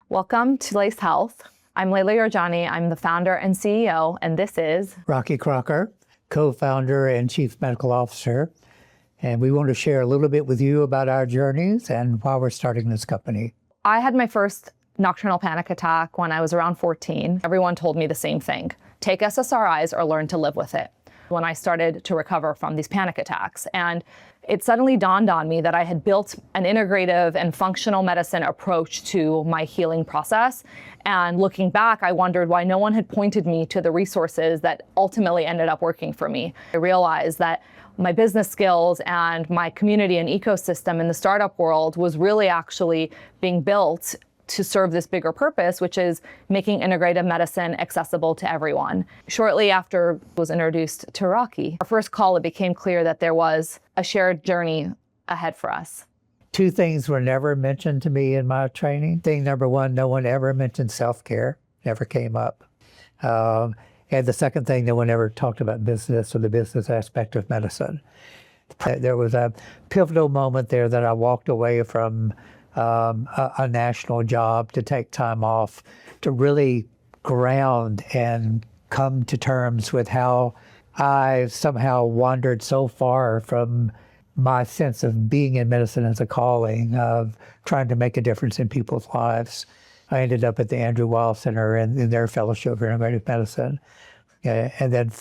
Welcome to Lace Health. I'm Layla Yarjani. I'm the founder and CEO, and this is Crocker, Co-Founder and Chief Medical Officer. And we want to share a little bit with you about our journeys and why we're starting this company. I had my first nocturnal panic attack when I was around 14. Everyone told me the same thing: take SSRIs or learn to live with it. When I started to recover from these panic attacks. And it suddenly dawned on me that I had built an integrative and functional medicine approach to my healing process. And looking back, I wondered why no one had pointed me to the resources that ultimately ended up working for me. I realized that my business skills and my community and ecosystem in the startup world was really actually being built to serve this bigger purpose, which is making integrative medicine accessible to everyone. Shortly after I was introduced to Rocky, our first call, it became clear that there was a shared journey ahead for us. Two things were never mentioned to me in my training. Thing number one, no one ever mentioned self-care, never came up. And the second thing, no one ever talked about business or the business aspect of medicine. There was a pivotal moment there that I walked away from a national job to take time off to really ground and come to terms with how I somehow wandered so far from my sense of being in medicine as a calling, of trying to make a difference in people's lives. I ended up at the Andrew Weil Center in their Fellowship for Integrative Medicine. And then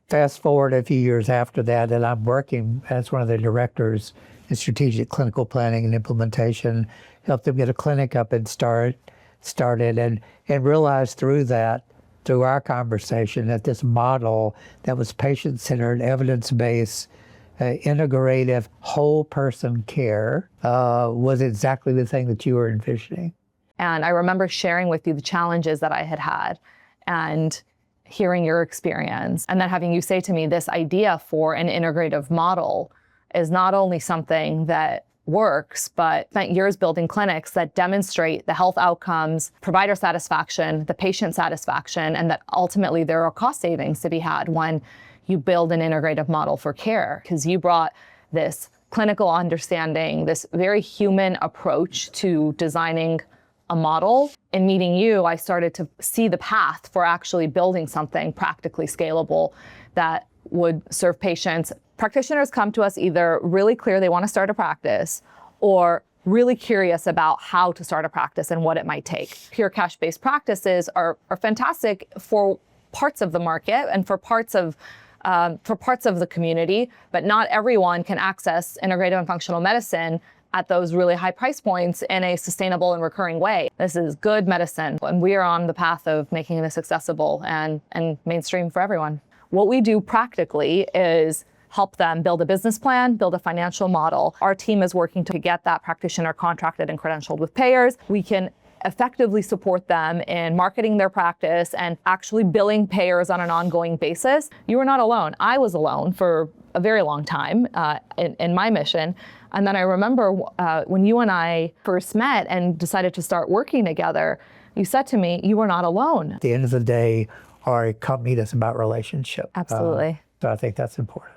fast forward a few years after that, and I'm working as one of the directors in strategic clinical planning and implementation, helped them get a clinic up and started and realized through our conversation, that this model that was patient-centered, evidence-based, integrative, whole person care was exactly the thing that you were envisioning. And I remember sharing with you the challenges that I had had and hearing your experience, and then having you say to me, this idea for an integrative model is not only something that works, but spent years building clinics that demonstrate the health outcomes, provider satisfaction, the patient satisfaction, and that ultimately there are cost savings to be had when you build an integrative model for care. Because you brought this clinical understanding, this very human approach to designing a model. In meeting you, I started to see the path for actually building something practically scalable that would serve patients. Practitioners come to us either really clear they want to start a practice or really curious about how to start a practice and what it might take. Pure cash-based practices are fantastic for parts of the market and for parts of the community, but not everyone can access integrative and functional medicine at those really high price points in a sustainable and recurring way. This is good medicine, and we are on the path of making this accessible and mainstream for everyone. What we do practically is help them build a business plan, build a financial model. Our team is working to get that practitioner contracted and credentialed with payers. We can effectively support them in marketing their practice and actually billing payers on an ongoing basis. You were not alone. I was alone for a very long time in my mission. And then I remember when you and I first met and decided to start working together, you said to me, you were not alone. At the end of the day, our company is about relationship. Absolutely. So I think that's important.